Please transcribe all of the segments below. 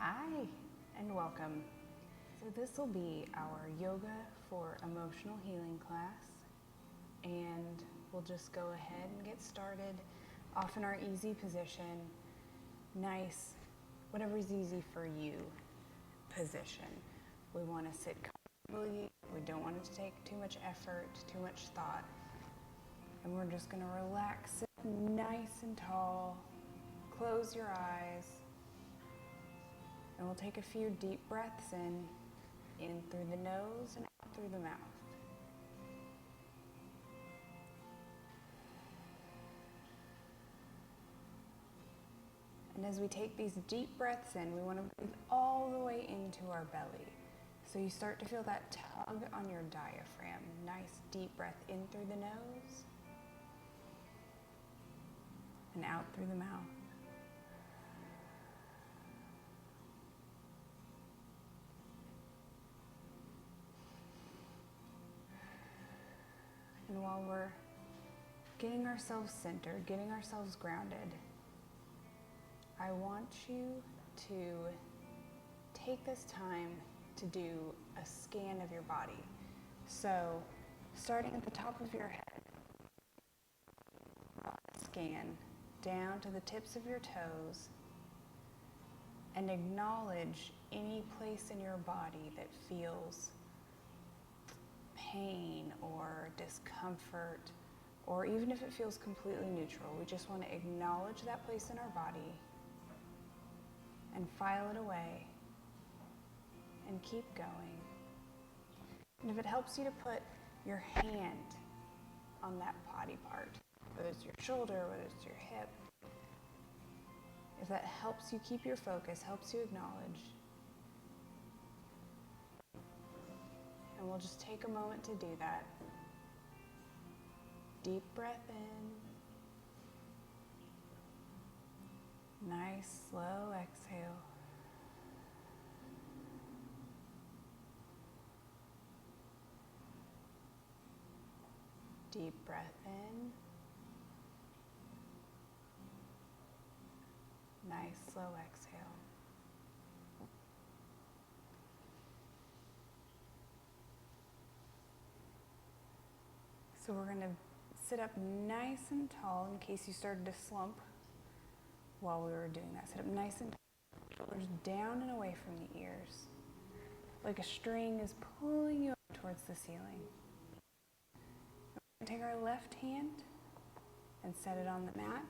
Hi, and welcome. So this will be our yoga for emotional healing class, and we'll just go ahead and get started off in our easy position, nice, whatever's easy for you position. We want to sit comfortably, we don't want it to take too much effort, too much thought, and we're just going to relax, sit nice and tall, close your eyes. And we'll take a few deep breaths in through the nose and out through the mouth. And as we take these deep breaths in, we want to breathe all the way into our belly. So you start to feel that tug on your diaphragm. Nice deep breath in through the nose and out through the mouth. And while we're getting ourselves centered, getting ourselves grounded, I want you to take this time to do a scan of your body. So, starting at the top of your head, scan down to the tips of your toes, and acknowledge any place in your body that feels pain or discomfort, or even if it feels completely neutral. We just want to acknowledge that place in our body and file it away and keep going. And if it helps you to put your hand on that body part, whether it's your shoulder, whether it's your hip, if that helps you keep your focus, helps you acknowledge, and we'll just take a moment to do that. Deep breath in. Nice, slow exhale. Deep breath in. Nice, slow exhale. So we're going to sit up nice and tall in case you started to slump while we were doing that. Sit up nice and tall, shoulders down and away from the ears, like a string is pulling you up towards the ceiling. We're going to take our left hand and set it on the mat,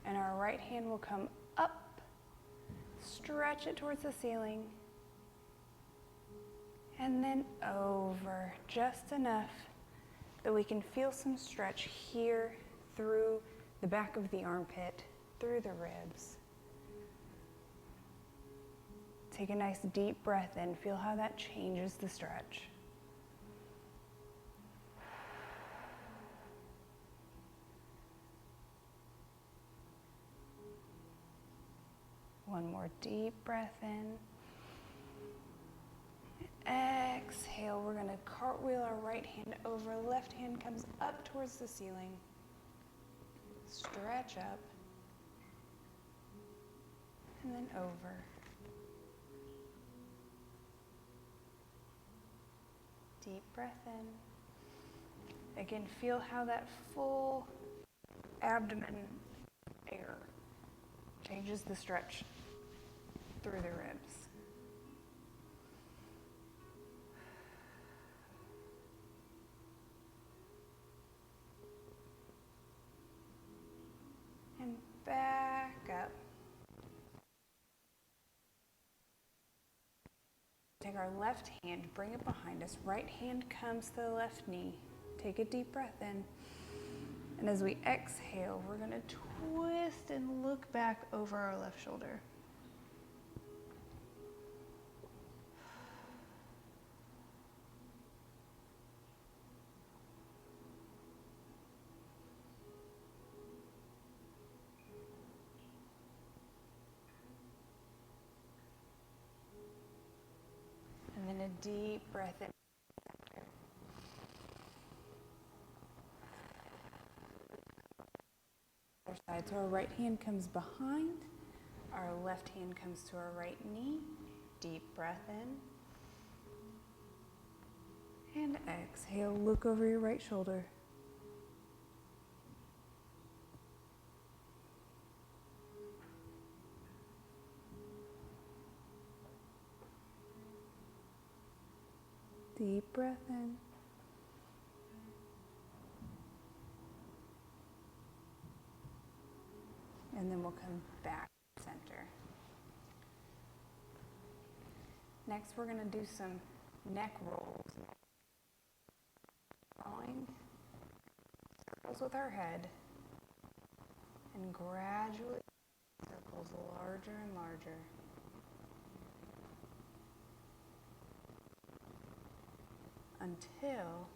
and our right hand will come up, stretch it towards the ceiling, and then over, just enough that we can feel some stretch here through the back of the armpit, through the ribs. Take a nice deep breath in. Feel how that changes the stretch. One more deep breath in. Exhale, we're going to cartwheel our right hand over, left hand comes up towards the ceiling. Stretch up, and then over. Deep breath in. Again, feel how that full abdomen air changes the stretch through the ribs. And back up. Take our left hand, bring it behind us. Right hand comes to the left knee. Take a deep breath in. And as we exhale, we're going to twist and look back over our left shoulder. And then a deep breath in. Other side. So our right hand comes behind, Our left hand comes to our right knee. Deep breath in. And exhale, look over your right shoulder. Deep breath in. And then we'll come back to center. Next, we're going to do some neck rolls. Drawing circles with our head and gradually circles larger and larger. Until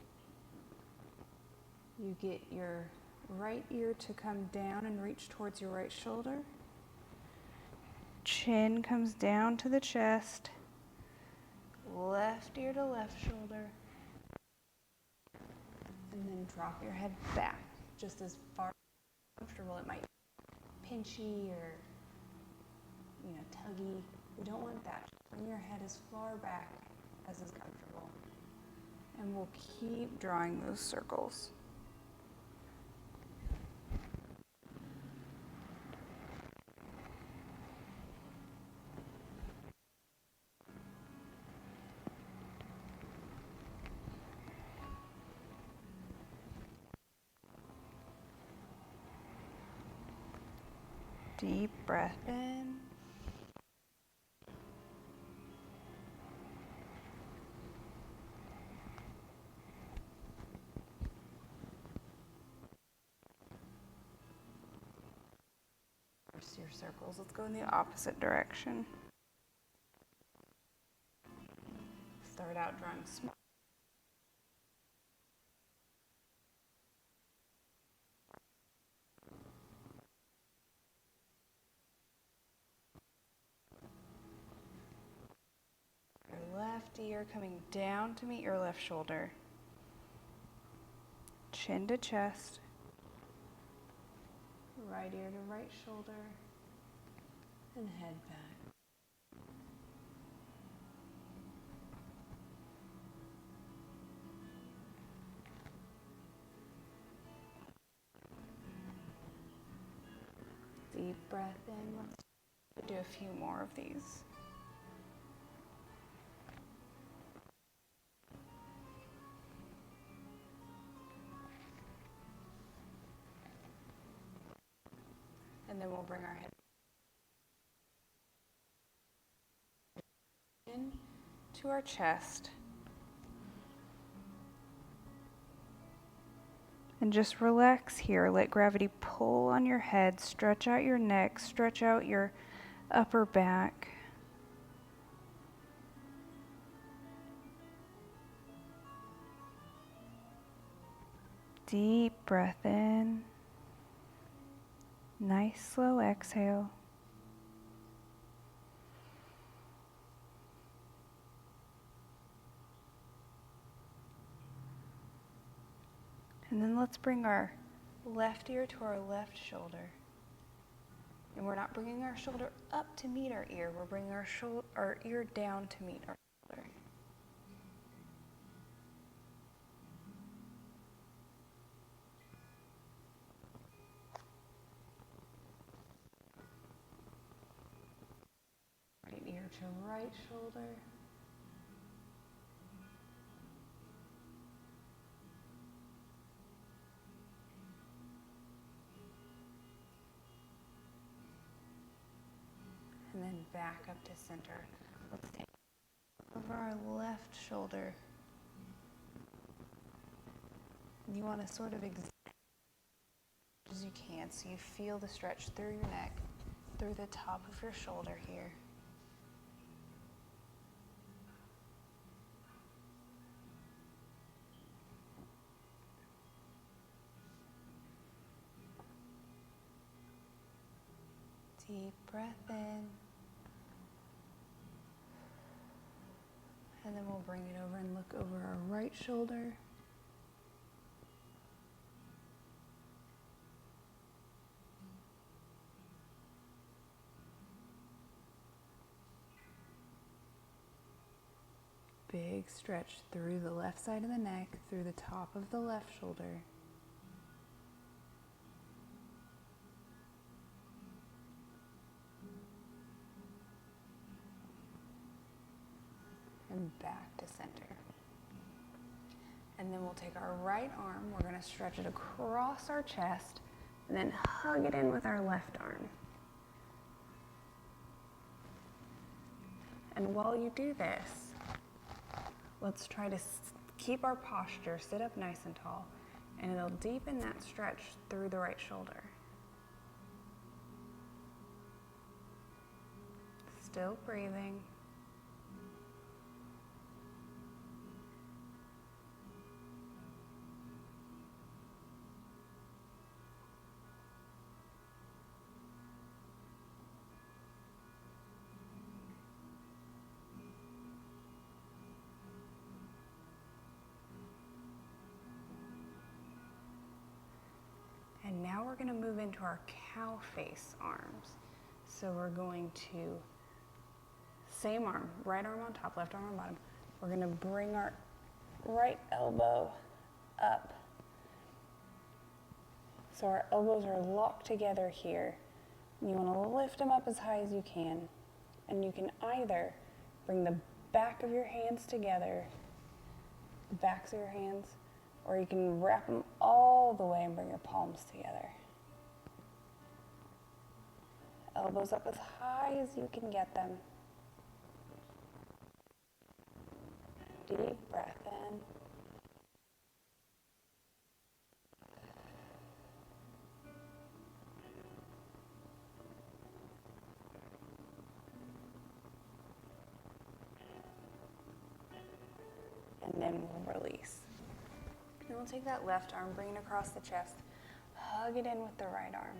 you get your right ear to come down and reach towards your right shoulder. Chin comes down to the chest. Left ear to left shoulder. And then drop your head back, just as far as comfortable. It might be pinchy or, tuggy. We don't want that. Bring your head as far back as is comfortable. And we'll keep drawing those circles. Deep breath in. Reverse your circles. Let's go in the opposite direction. Start out drawing small. Your left ear coming down to meet your left shoulder. Chin to chest. Right ear to right shoulder. And head back. Deep breath in. Let's do a few more of these. And then we'll bring our head in to our chest. And just relax here. Let gravity pull on your head. Stretch out your neck. Stretch out your upper back. Deep breath in. Nice slow exhale. And then let's bring our left ear to our left shoulder. And we're not bringing our shoulder up to meet our ear. We're bringing our ear down to meet our shoulder. Right ear to right shoulder. And then back up to center. Let's take over our left shoulder. You want to sort of extend as you can so you feel the stretch through your neck, through the top of your shoulder here. Deep breath in. And then we'll bring it over and look over our right shoulder. Big stretch through the left side of the neck, through the top of the left shoulder. And back to center. And then we'll take our right arm, we're going to stretch it across our chest, and then hug it in with our left arm. And while you do this, let's try to keep our posture, sit up nice and tall, and it'll deepen that stretch through the right shoulder. Still breathing. And now we're going to move into our cow face arms. So we're going to, same arm, right arm on top, left arm on bottom. We're going to bring our right elbow up. So our elbows are locked together here. You want to lift them up as high as you can. And you can either bring the back of your hands together, the backs of your hands, or you can wrap them all the way and bring your palms together. Elbows up as high as you can get them. Deep breath in. And then we'll release. And we'll take that left arm, bring it across the chest, hug it in with the right arm.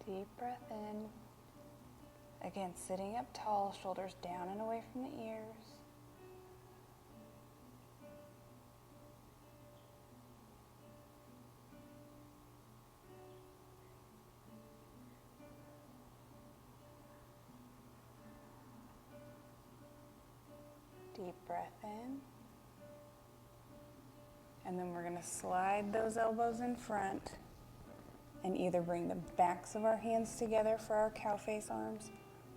Deep breath in. Again, sitting up tall, shoulders down and away from the ears. Deep breath in. And then we're going to slide those elbows in front and either bring the backs of our hands together for our cow face arms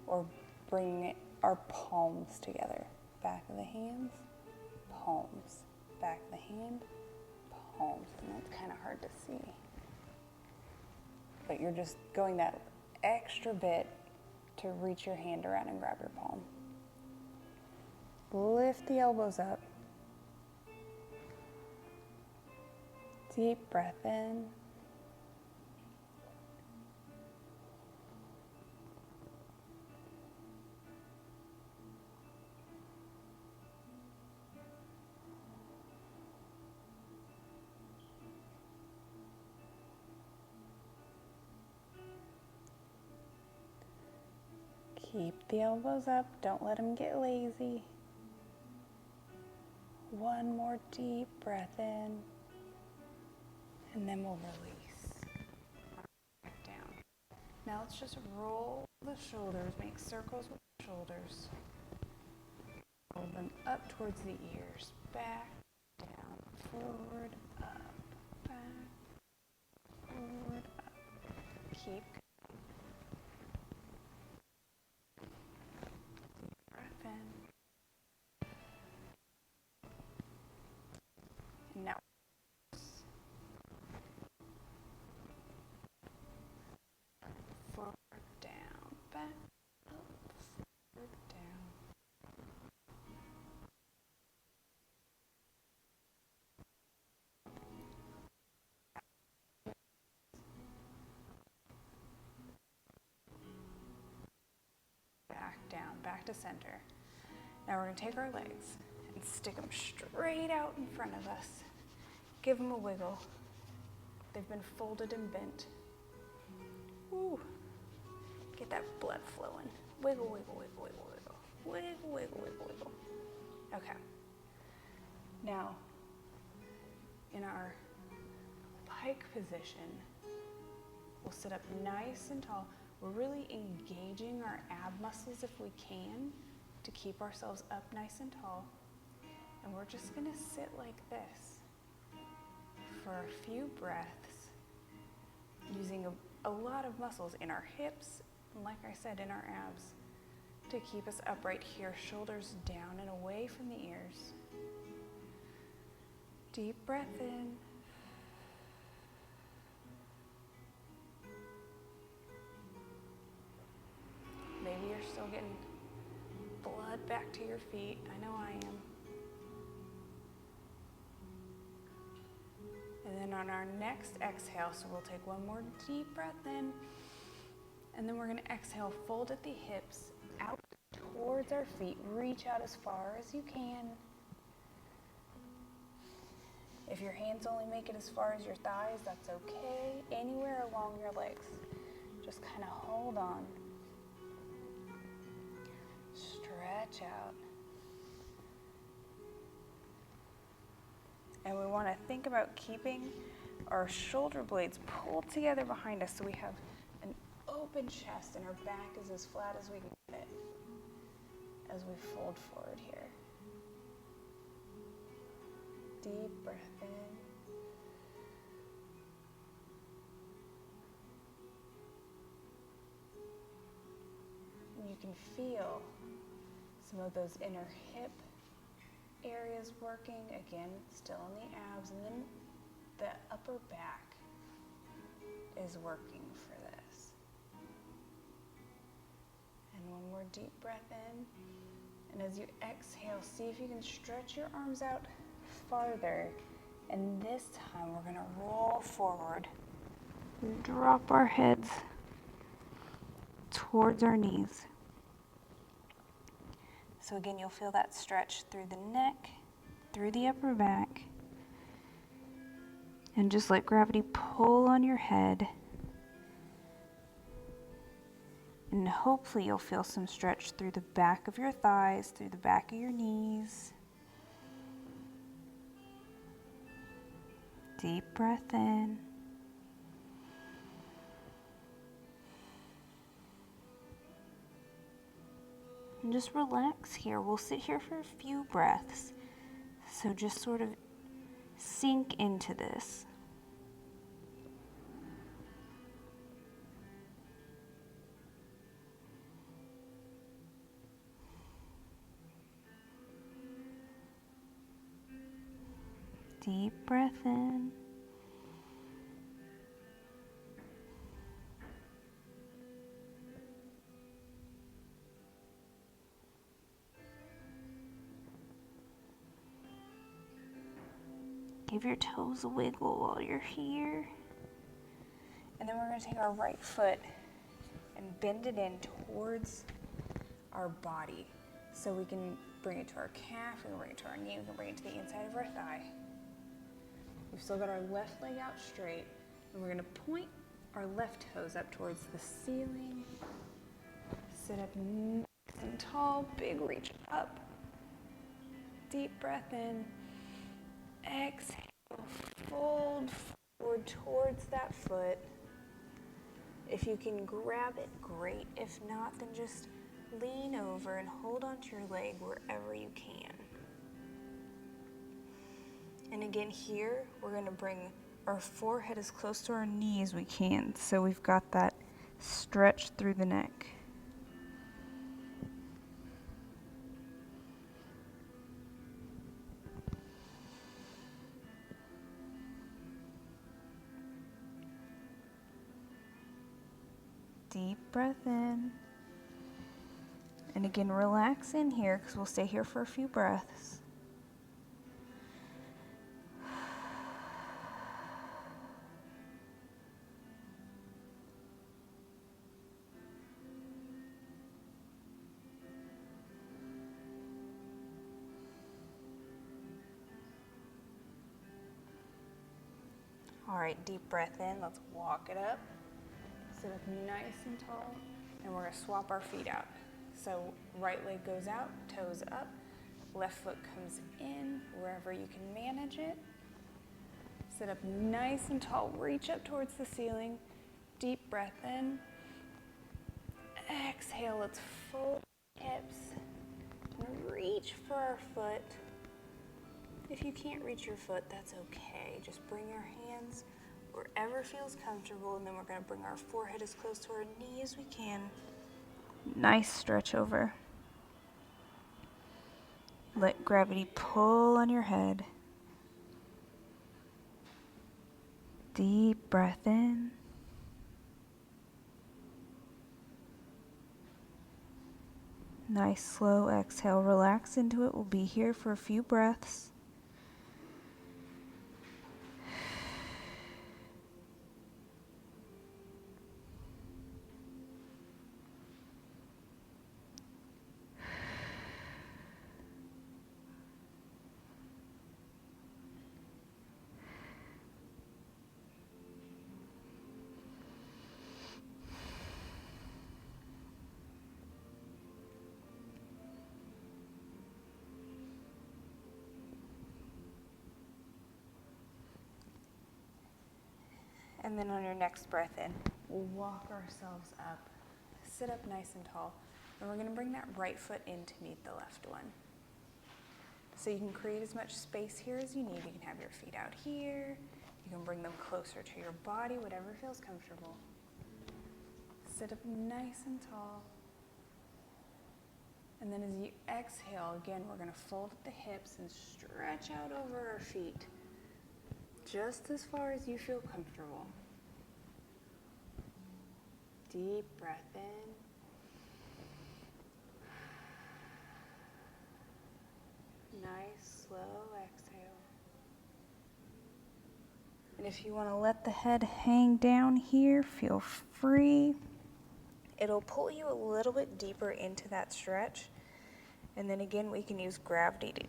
or bring our palms together. Back of the hands, palms. Back of the hand, palms. And that's kind of hard to see. But you're just going that extra bit to reach your hand around and grab your palm. Lift the elbows up. Deep breath in. Keep the elbows up. Don't let them get lazy. One more deep breath in, and then we'll release. Back down. Now let's just roll the shoulders, make circles with the shoulders. Roll them up towards the ears, back, down, forward, up, back, forward, up. Keep now forward, down, back, up, forward, down. Back down, back to center. Now we're going to take our legs and stick them straight out in front of us. Give them a wiggle. They've been folded and bent. Woo. Get that blood flowing. Wiggle, wiggle, wiggle, wiggle, wiggle. Wiggle, wiggle, wiggle, wiggle. Okay. Now, in our pike position, we'll sit up nice and tall. We're really engaging our ab muscles if we can to keep ourselves up nice and tall. And we're just gonna sit like this for a few breaths, using a lot of muscles in our hips, and like I said, in our abs, to keep us upright here, shoulders down and away from the ears. Deep breath in. Maybe you're still getting blood back to your feet. I know I am. And then on our next exhale, so we'll take one more deep breath in, and then we're going to exhale, fold at the hips, out towards our feet. Reach out as far as you can. If your hands only make it as far as your thighs, that's okay. Anywhere along your legs, just kind of hold on. Stretch out. And we want to think about keeping our shoulder blades pulled together behind us so we have an open chest and our back is as flat as we can get it as we fold forward here. Deep breath in. And you can feel some of those inner hip areas working, again, still in the abs, and then the upper back is working for this. And one more deep breath in, and as you exhale, see if you can stretch your arms out farther, and this time we're going to roll forward and drop our heads towards our knees. So again, you'll feel that stretch through the neck, through the upper back, and just let gravity pull on your head. And hopefully you'll feel some stretch through the back of your thighs, through the back of your knees. Deep breath in. And just relax here. We'll sit here for a few breaths. So just sort of sink into this. Deep breath in. Give your toes a wiggle while you're here. And then we're going to take our right foot and bend it in towards our body. So we can bring it to our calf, we can bring it to our knee, we can bring it to the inside of our thigh. We've still got our left leg out straight, and we're going to point our left toes up towards the ceiling. Sit up nice and tall, big reach up. Deep breath in. Exhale, fold forward towards that foot. If you can grab it, great. If not, then just lean over and hold onto your leg wherever you can. And again here, we're going to bring our forehead as close to our knee as we can, so we've got that stretch through the neck. Deep breath in. And again, relax in here because we'll stay here for a few breaths. All right, deep breath in. Let's walk it up. Sit up nice and tall, and we're going to swap our feet out. So right leg goes out, toes up, left foot comes in, wherever you can manage it. Sit up nice and tall, reach up towards the ceiling, deep breath in, exhale, let's fold hips and reach for our foot. If you can't reach your foot, that's okay. Just bring your hands wherever feels comfortable, and then we're going to bring our forehead as close to our knee as we can. Nice stretch over. Let gravity pull on your head. Deep breath in. Nice slow exhale. Relax into it. We'll be here for a few breaths. And then on your next breath in, we'll walk ourselves up, sit up nice and tall, and we're going to bring that right foot in to meet the left one. So you can create as much space here as you need. You can have your feet out here. You can bring them closer to your body, whatever feels comfortable. Sit up nice and tall. And then as you exhale, again, we're going to fold at the hips and stretch out over our feet. Just as far as you feel comfortable. Deep breath in. Nice, slow exhale. And if you want to let the head hang down here, feel free. It'll pull you a little bit deeper into that stretch. And then again, we can use gravity to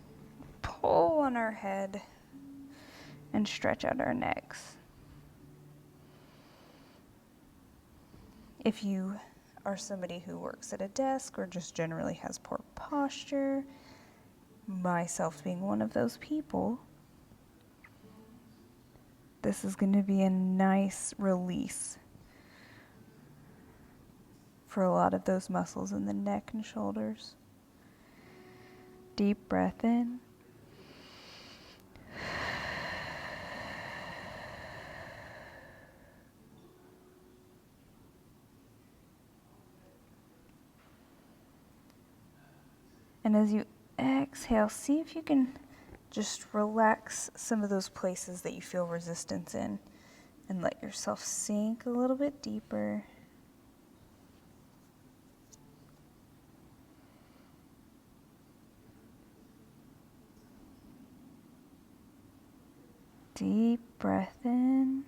pull on our head and stretch out our necks. If you are somebody who works at a desk or just generally has poor posture, myself being one of those people, this is going to be a nice release for a lot of those muscles in the neck and shoulders. Deep breath in. And as you exhale, see if you can just relax some of those places that you feel resistance in and let yourself sink a little bit deeper. Deep breath in.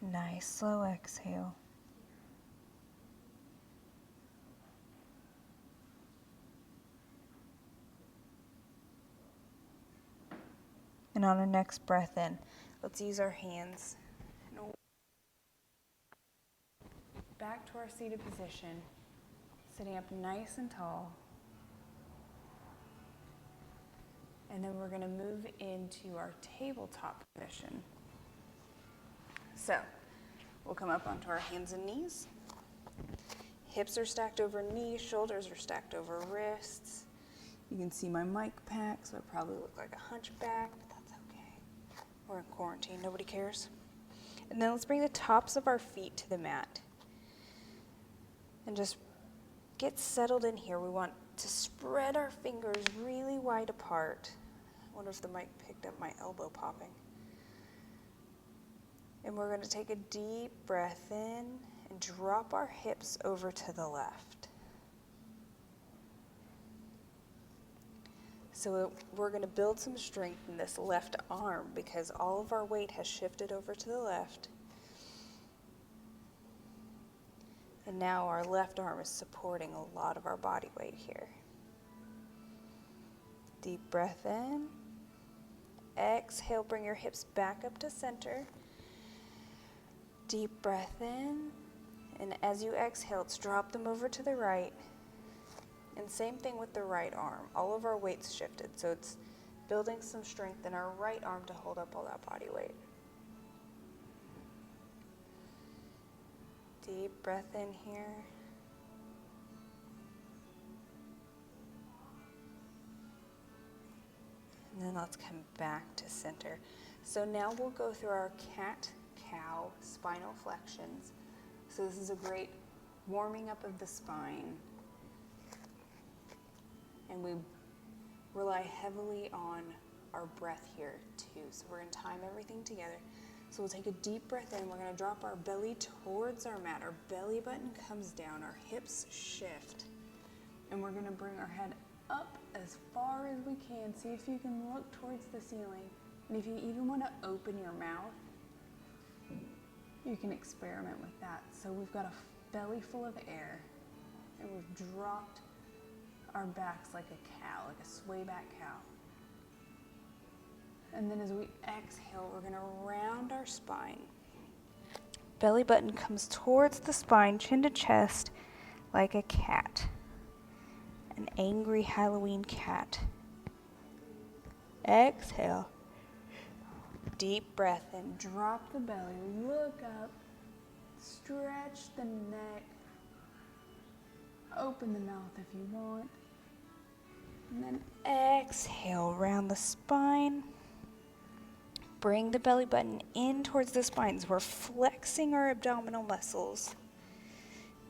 Nice slow exhale. And on our next breath in, let's use our hands back to our seated position, sitting up nice and tall. And then we're going to move into our tabletop position. So, we'll come up onto our hands and knees. Hips are stacked over knees, shoulders are stacked over wrists. You can see my mic pack, so I probably look like a hunchback, but that's okay. We're in quarantine, nobody cares. And then let's bring the tops of our feet to the mat. And just get settled in here. We want to spread our fingers really wide apart. I wonder if the mic picked up my elbow popping. And we're going to take a deep breath in and drop our hips over to the left. So we're going to build some strength in this left arm because all of our weight has shifted over to the left. And now our left arm is supporting a lot of our body weight here. Deep breath in. Exhale, bring your hips back up to center. Deep breath in. And as you exhale, let's drop them over to the right. And same thing with the right arm. All of our weight's shifted, so it's building some strength in our right arm to hold up all that body weight. Deep breath in here. And then let's come back to center. So now we'll go through our cat-cow spinal flexions. So this is a great warming up of the spine. And we rely heavily on our breath here too. So we're going to time everything together. So we'll take a deep breath in. We're going to drop our belly towards our mat. Our belly button comes down. Our hips shift. And we're going to bring our head up as far as we can. See if you can look towards the ceiling. And if you even want to open your mouth, you can experiment with that. So we've got a belly full of air. And we've dropped our backs like a cow, like a swayback cow. And then as we exhale, we're going to round our spine. Belly button comes towards the spine, chin to chest, like a cat. An angry Halloween cat. Exhale. Deep breath in. Drop the belly. Look up. Stretch the neck. Open the mouth if you want. And then exhale, round the spine. Bring the belly button in towards the spine. So we're flexing our abdominal muscles.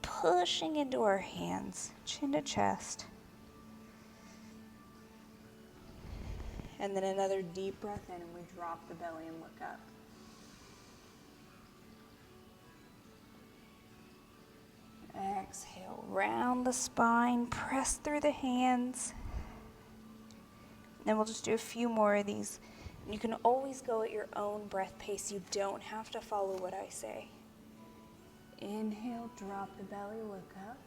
Pushing into our hands, chin to chest. And then another deep breath in, and we drop the belly and look up. Exhale, round the spine, press through the hands. Then we'll just do a few more of these. You can always go at your own breath pace. You don't have to follow what I say. Inhale, drop the belly, look up.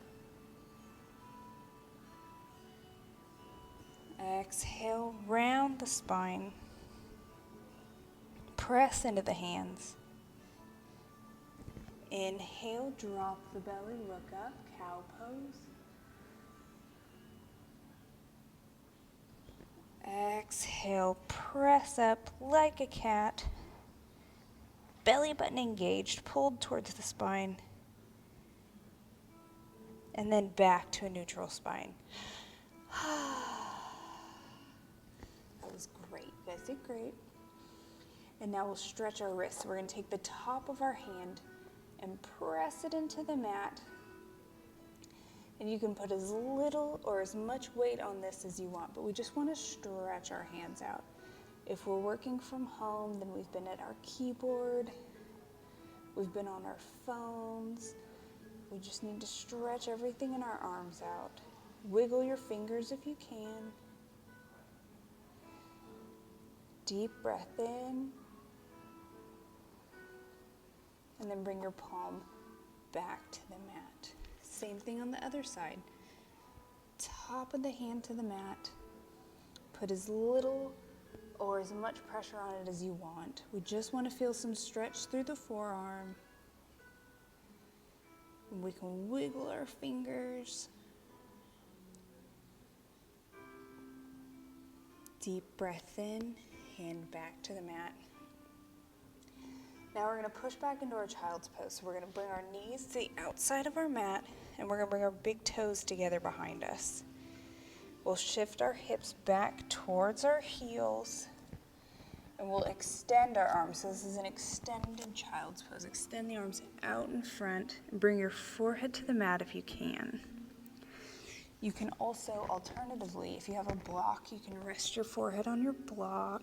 Exhale, round the spine. Press into the hands. Inhale, drop the belly, look up, cow pose. Exhale, press up like a cat. Belly button engaged, pulled towards the spine. And then back to a neutral spine. That was great. You guys did great. And now we'll stretch our wrists. We're going to take the top of our hand and press it into the mat. And you can put as little or as much weight on this as you want, but we just want to stretch our hands out. If we're working from home, then we've been at our keyboard, we've been on our phones. We just need to stretch everything in our arms out. Wiggle your fingers if you can. Deep breath in. And then bring your palm back to the mat. Same thing on the other side. Top of the hand to the mat. Put as little or as much pressure on it as you want. We just want to feel some stretch through the forearm. And we can wiggle our fingers. Deep breath in, hand back to the mat. Now we're going to push back into our child's pose. So we're going to bring our knees to the outside of our mat, and we're going to bring our big toes together behind us. We'll shift our hips back towards our heels, and we'll extend our arms. So this is an extended child's pose. Extend the arms out in front, and bring your forehead to the mat if you can. You can also, alternatively, if you have a block, you can rest your forehead on your block.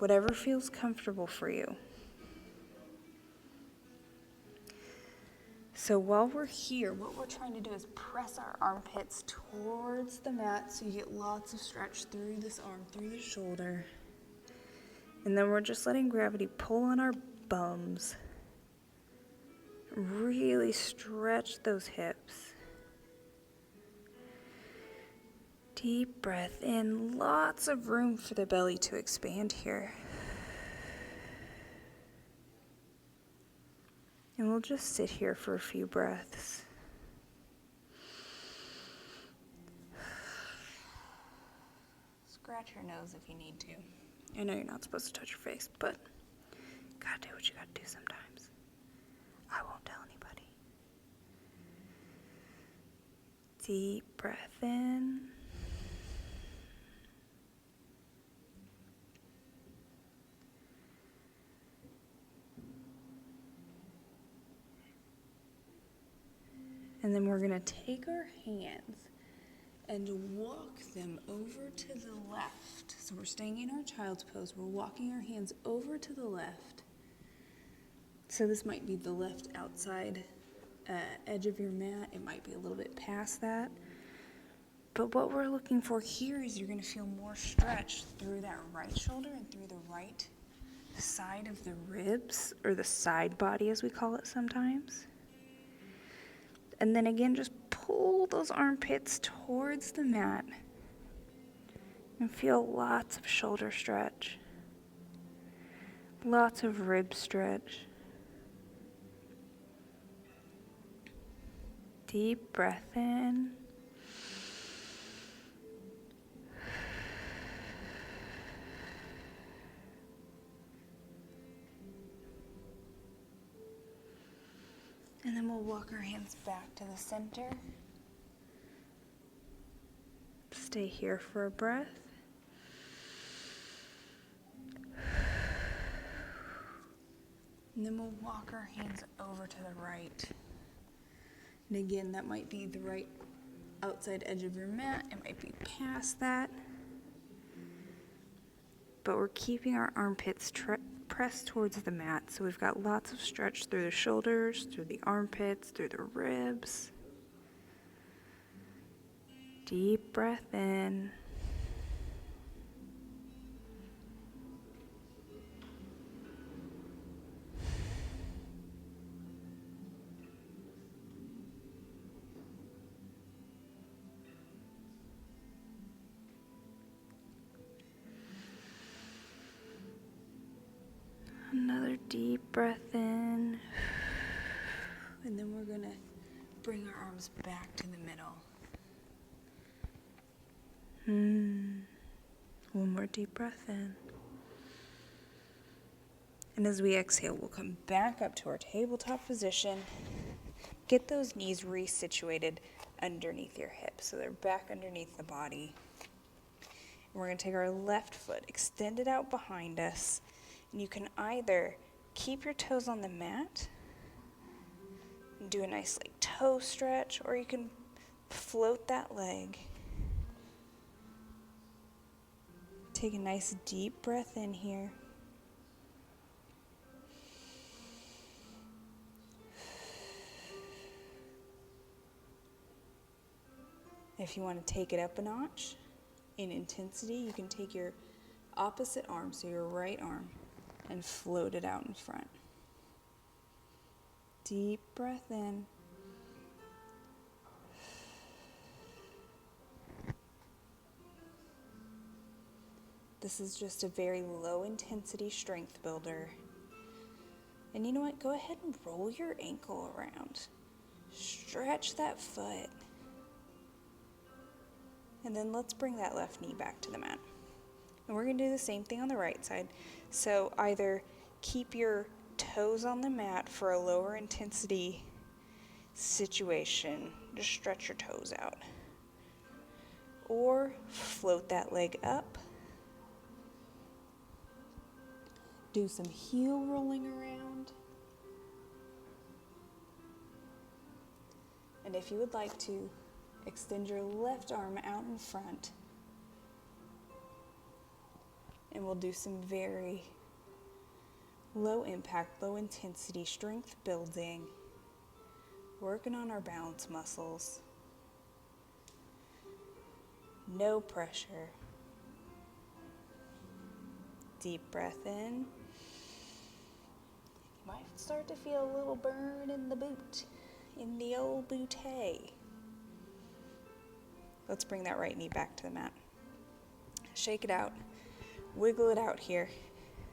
Whatever feels comfortable for you. So while we're here, what we're trying to do is press our armpits towards the mat so you get lots of stretch through this arm, through the shoulder. And then we're just letting gravity pull on our bums. Really stretch those hips. Deep breath in, lots of room for the belly to expand here. And we'll just sit here for a few breaths. Scratch your nose if you need to. I know you're not supposed to touch your face, but gotta do what you gotta do sometimes. I won't tell Deep breath in. And then we're going to take our hands and walk them over to the left. So we're staying in our child's pose. We're walking our hands over to the left. So this might be the left outside edge of your mat. It might be a little bit past that. But what we're looking for here is you're going to feel more stretch through that right shoulder and through the right side of the ribs, or the side body as we call it sometimes. And then again, just pull those armpits towards the mat and feel lots of shoulder stretch, lots of rib stretch. Deep breath in. And then we'll walk our hands back to the center. Stay here for a breath. And then we'll walk our hands over to the right. And again, that might be the right outside edge of your mat. It might be past that. But we're keeping our armpits pressed towards the mat. So we've got lots of stretch through the shoulders, through the armpits, through the ribs. Deep breath in. Another deep breath in. And then we're going to bring our arms back to the middle. One more deep breath in. And as we exhale, we'll come back up to our tabletop position. Get those knees resituated underneath your hips, so they're back underneath the body. And we're going to take our left foot, extend it out behind us. And you can either keep your toes on the mat and do a nice toe stretch, or you can float that leg. Take a nice deep breath in here. If you want to take it up a notch in intensity, you can take your opposite arm, so your right arm, and float it out in front. Deep breath in. This is just a very low intensity strength builder. And you know what? Go ahead and roll your ankle around. Stretch that foot. And then let's bring that left knee back to the mat. And we're going to do the same thing on the right side. So either keep your toes on the mat for a lower intensity situation. Just stretch your toes out. Or float that leg up. Do some heel rolling around. And if you would like to, extend your left arm out in front. And we'll do some very low impact, low intensity strength building, working on our balance muscles. No pressure. Deep breath in. You might start to feel a little burn in the boot, in the old bootay. Let's bring that right knee back to the mat. Shake it out. Wiggle it out here,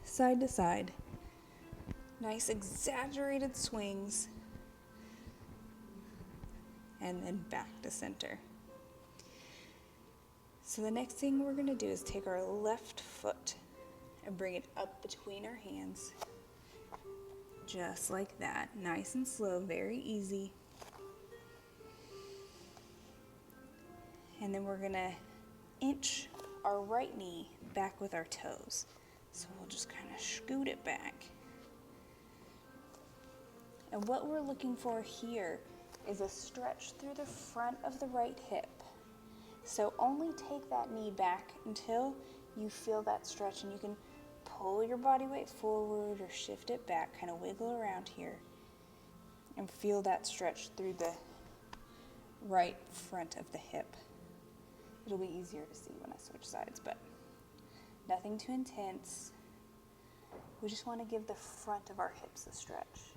side to side. Nice exaggerated swings. And then back to center. So the next thing we're going to do is take our left foot and bring it up between our hands. Just like that. Nice and slow, very easy. And then we're gonna inch our right knee back with our toes. So we'll just kind of scoot it back. And what we're looking for here is a stretch through the front of the right hip. So only take that knee back until you feel that stretch, and you can pull your body weight forward or shift it back, kind of wiggle around here and feel that stretch through the right front of the hip. It'll be easier to see when I switch sides, but nothing too intense. We just want to give the front of our hips a stretch.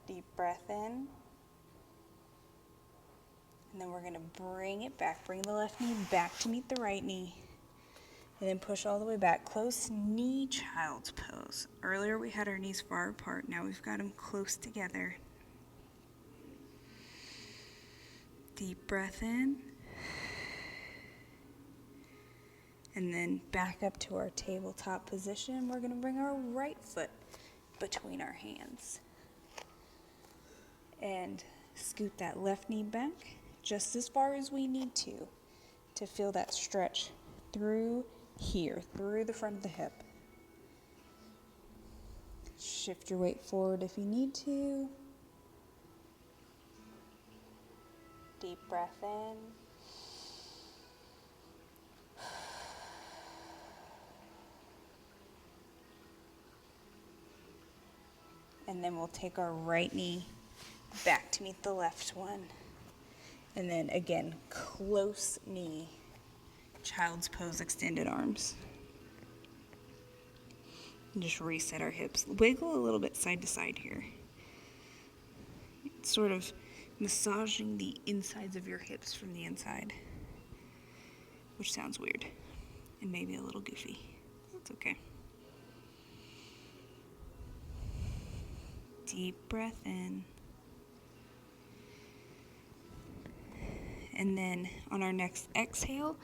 Deep breath in. And then we're going to bring it back. Bring the left knee back to meet the right knee. And then push all the way back. Close knee child's pose. Earlier we had our knees far apart. Now we've got them close together. Deep breath in. And then back up to our tabletop position. We're going to bring our right foot between our hands. And scoot that left knee back just as far as we need to feel that stretch through here, through the front of the hip. Shift your weight forward if you need to. Deep breath in. And then we'll take our right knee back to meet the left one. And then again, close knee, child's pose, extended arms. And just reset our hips. Wiggle a little bit side to side here. It's sort of massaging the insides of your hips from the inside, which sounds weird and maybe a little goofy. That's okay. Deep breath in. And then on our next exhale,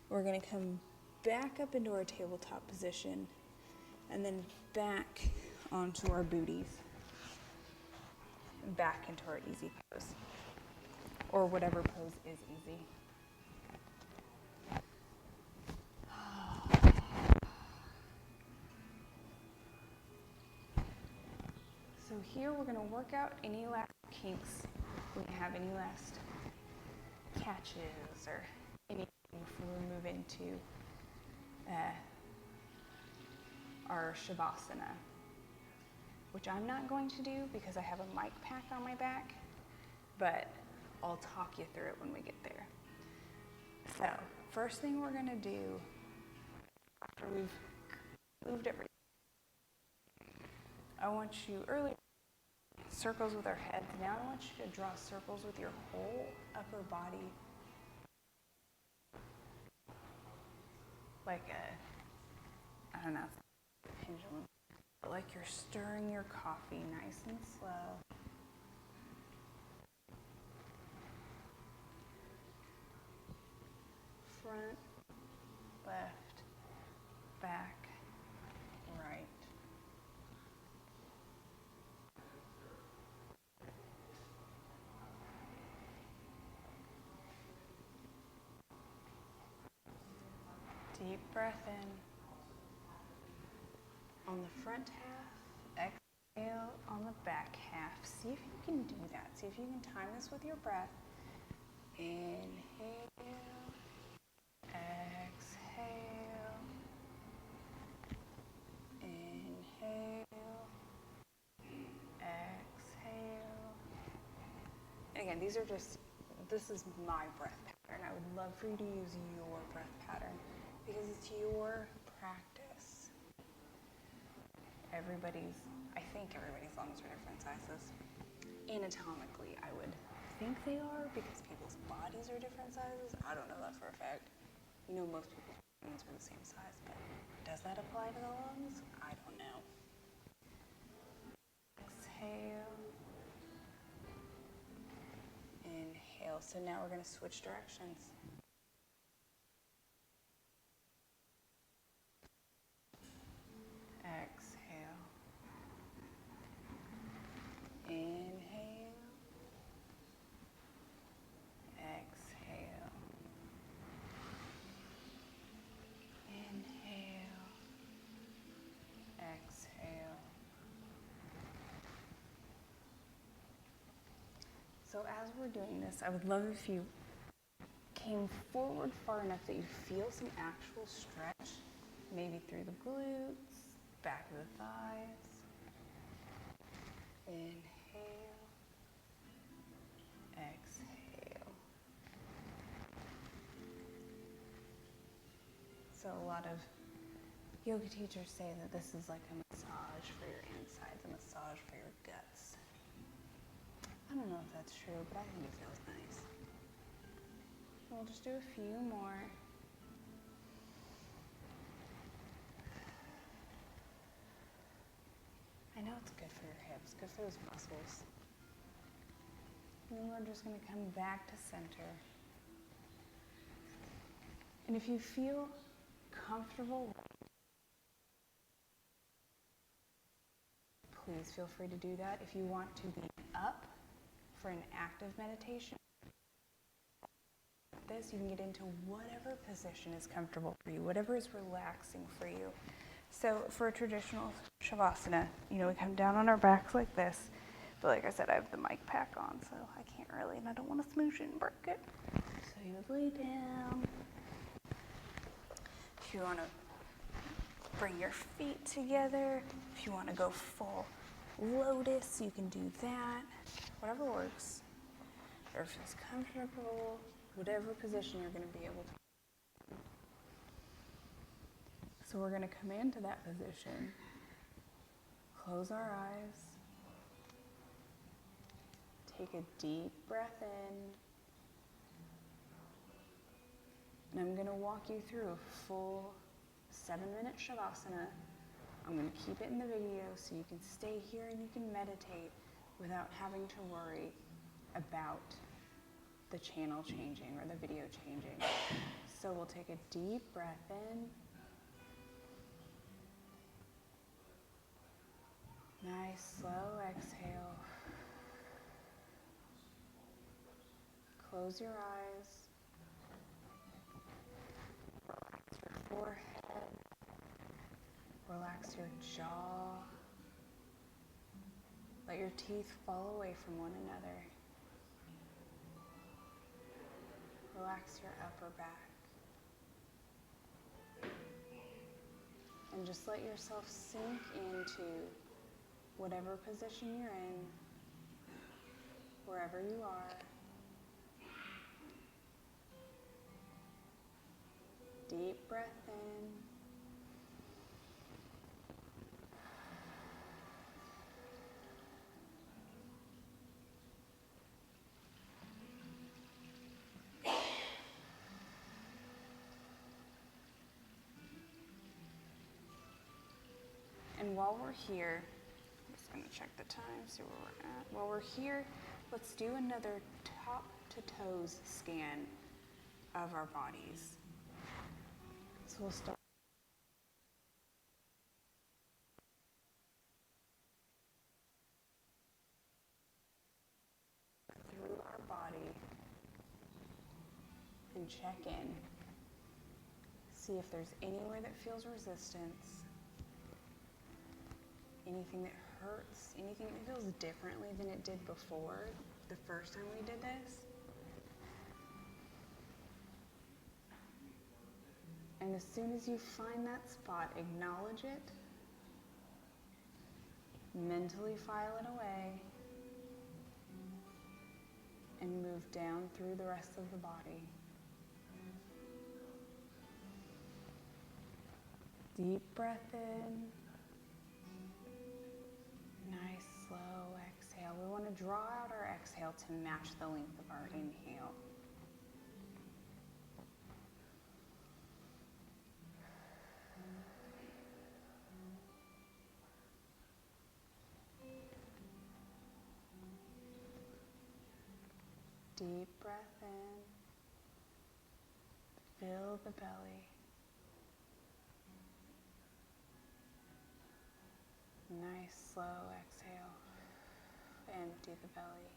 we're going to come back up into our tabletop position and then back onto our booties. Back into our easy pose, or whatever pose is easy. So here we're going to work out any last kinks we have, any last catches or anything before we move into our shavasana, which I'm not going to do because I have a mic pack on my back, but I'll talk you through it when we get there. So first thing we're going to do after we've moved everything, I want you earlier circles with our heads. Now I want you to draw circles with your whole upper body, like I don't know, a pendulum, but like you're stirring your coffee nice and slow. Front, left, back, right. Deep breath in. On the front half, exhale on the back half. See if you can do that. See if you can time this with your breath. Inhale, exhale, inhale, exhale. And again, this is my breath pattern. I would love for you to use your breath pattern because it's your practice. I think everybody's lungs are different sizes. Anatomically, I would think they are because people's bodies are different sizes. I don't know that for a fact. You know, most people's lungs are the same size, but does that apply to the lungs? I don't know. Exhale. Inhale. So now we're going to switch directions. Exhale. Inhale. Exhale. So as we're doing this, I would love if you came forward far enough that you feel some actual stretch, maybe through the glutes, back of the thighs. Inhale, exhale. So a lot of yoga teachers say that this is like a massage for your insides, a massage for your guts. I don't know if that's true, but I think it feels nice. We'll just do a few more. I know it's good for your hips, good for those muscles. And then we're just going to come back to center. And if you feel comfortable, please feel free to do that. If you want to be up for an active meditation, you can get into whatever position is comfortable for you, whatever is relaxing for you. So for a traditional shavasana, we come down on our backs like this. But like I said, I have the mic pack on, so I can't really, and I don't want to smoosh it and break it. So you would lay down. If you want to bring your feet together, if you want to go full lotus, you can do that. Whatever works. Or feels comfortable, whatever position you're going to be able to. So we're going to come into that position, close our eyes, take a deep breath in, and I'm going to walk you through a full 7-minute shavasana. I'm going to keep it in the video so you can stay here and you can meditate without having to worry about the channel changing or the video changing. So we'll take a deep breath in. Nice, slow exhale. Close your eyes. Relax your forehead. Relax your jaw. Let your teeth fall away from one another. Relax your upper back. And just let yourself sink into whatever position you're in, wherever you are. Deep breath in. And while we're here, I'm just going to check the time, see where we're at. While we're here, let's do another top to toes scan of our bodies. So we'll start through our body and check in. See if there's anywhere that feels resistance. Anything that hurts, anything that feels differently than it did before, the first time we did this. And as soon as you find that spot, acknowledge it, mentally file it away, and move down through the rest of the body. Deep breath in. Nice, slow exhale. We want to draw out our exhale to match the length of our inhale. Deep breath in. Fill the belly. Nice, slow exhale. Empty the belly.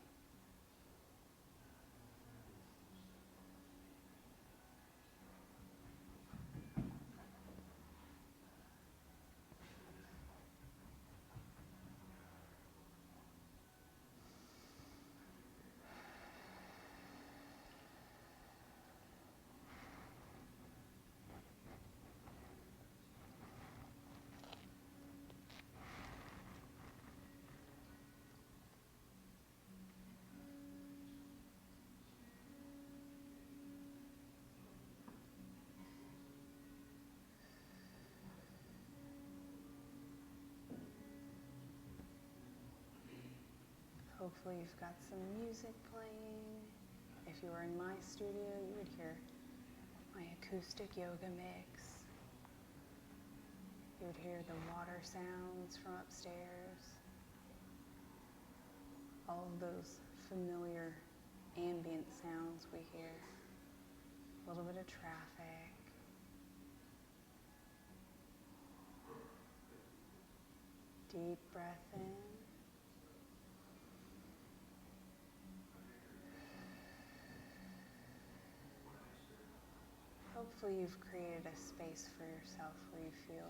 Hopefully you've got some music playing. If you were in my studio, you would hear my acoustic yoga mix. You would hear the water sounds from upstairs. All of those familiar ambient sounds we hear. A little bit of traffic. Deep breath in. Hopefully you've created a space for yourself where you feel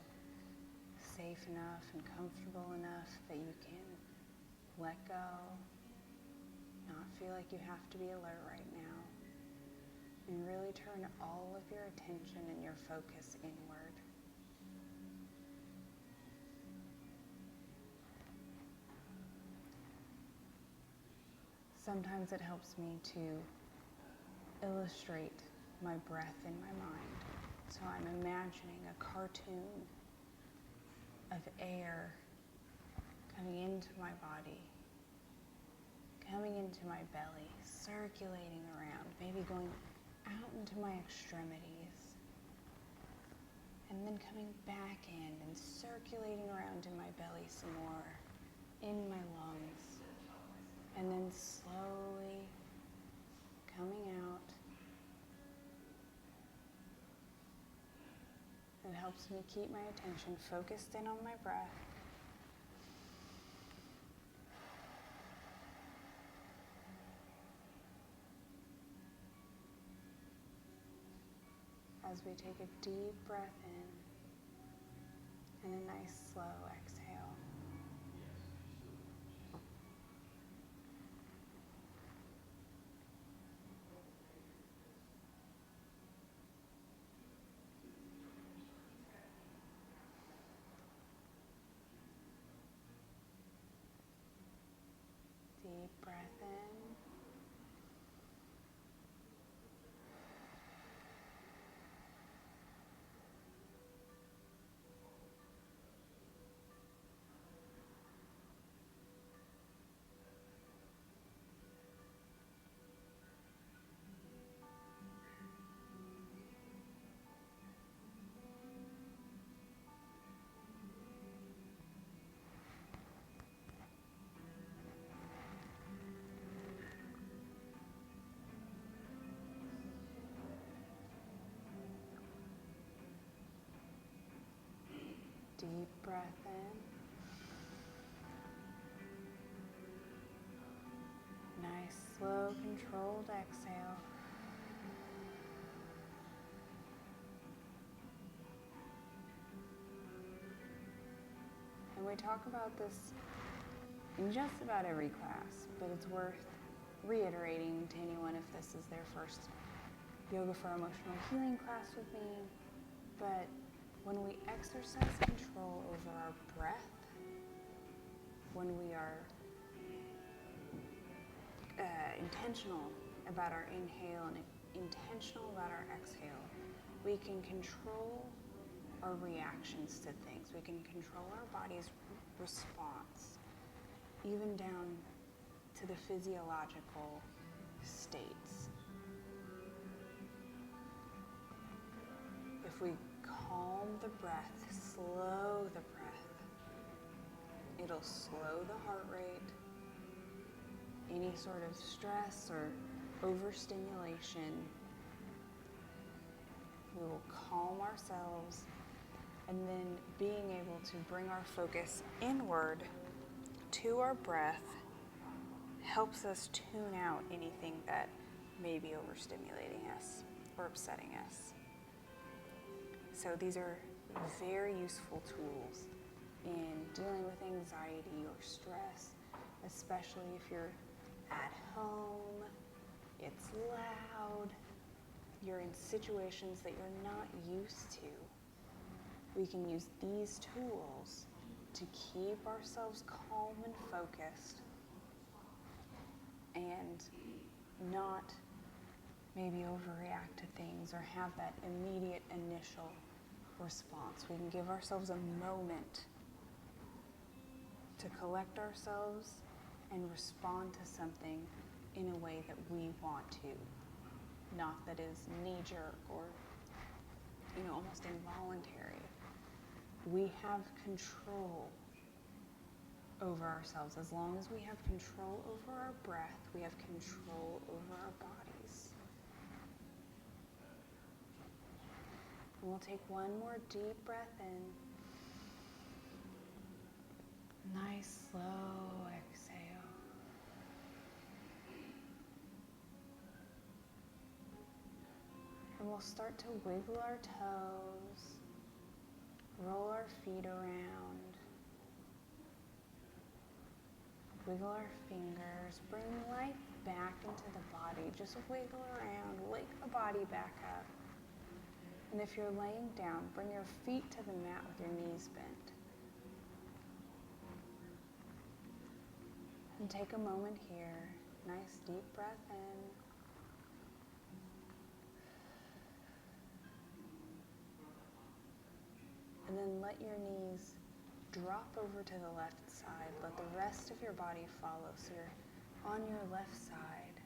safe enough and comfortable enough that you can let go, not feel like you have to be alert right now, and really turn all of your attention and your focus inward. Sometimes it helps me to illustrate my breath in my mind. So I'm imagining a cartoon of air coming into my body, coming into my belly, circulating around, maybe going out into my extremities, and then coming back in and circulating around in my belly some more, in my lungs, and then slowly coming out. It helps me keep my attention focused in on my breath. As we take a deep breath in and a nice slow exhale. Deep breath in. Deep breath in. Nice, slow, controlled exhale. And we talk about this in just about every class, but it's worth reiterating to anyone if this is their first Yoga for Emotional Healing class with me. But when we exercise control over our breath, when we are intentional about our inhale and intentional about our exhale, we can control our reactions to things. We can control our body's response, even down to the physiological states. If we calm the breath, slow the breath, it'll slow the heart rate. Any sort of stress or overstimulation, we will calm ourselves, and then being able to bring our focus inward to our breath helps us tune out anything that may be overstimulating us or upsetting us. So these are very useful tools in dealing with anxiety or stress, especially if you're at home, it's loud, you're in situations that you're not used to. We can use these tools to keep ourselves calm and focused and not maybe overreact to things or have that immediate initial response. We can give ourselves a moment to collect ourselves and respond to something in a way that we want to, not that is knee-jerk or, almost involuntary. We have control over ourselves. As long as we have control over our breath, we have control over our bodies. And we'll take one more deep breath in. Nice, slow exhale. And we'll start to wiggle our toes, roll our feet around, wiggle our fingers, bring life back into the body. Just wiggle around, wake the body back up. And if you're laying down, bring your feet to the mat with your knees bent. And take a moment here. Nice deep breath in. And then let your knees drop over to the left side. Let the rest of your body follow. So you're on your left side.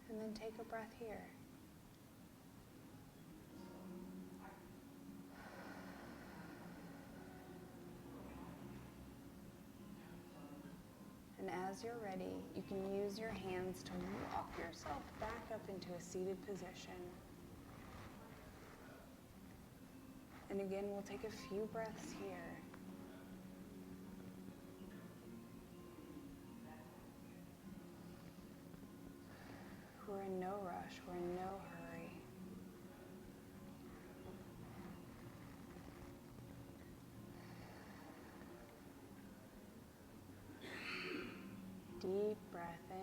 And then take a breath here. And as you're ready, you can use your hands to walk yourself back up into a seated position. And again, we'll take a few breaths here. We're in no rush, we're in no hurry. Deep breath in.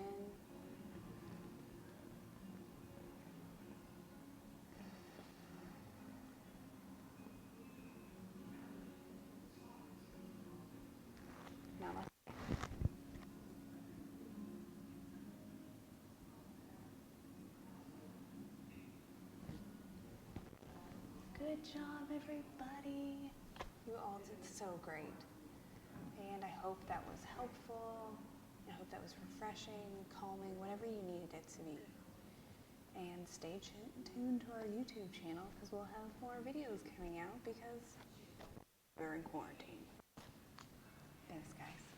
Namaste. Good job, everybody. You all did so great. And I hope that was helpful. I hope that was refreshing, calming, whatever you needed it to be. And stay tuned to our YouTube channel because we'll have more videos coming out because we're in quarantine. Thanks, guys.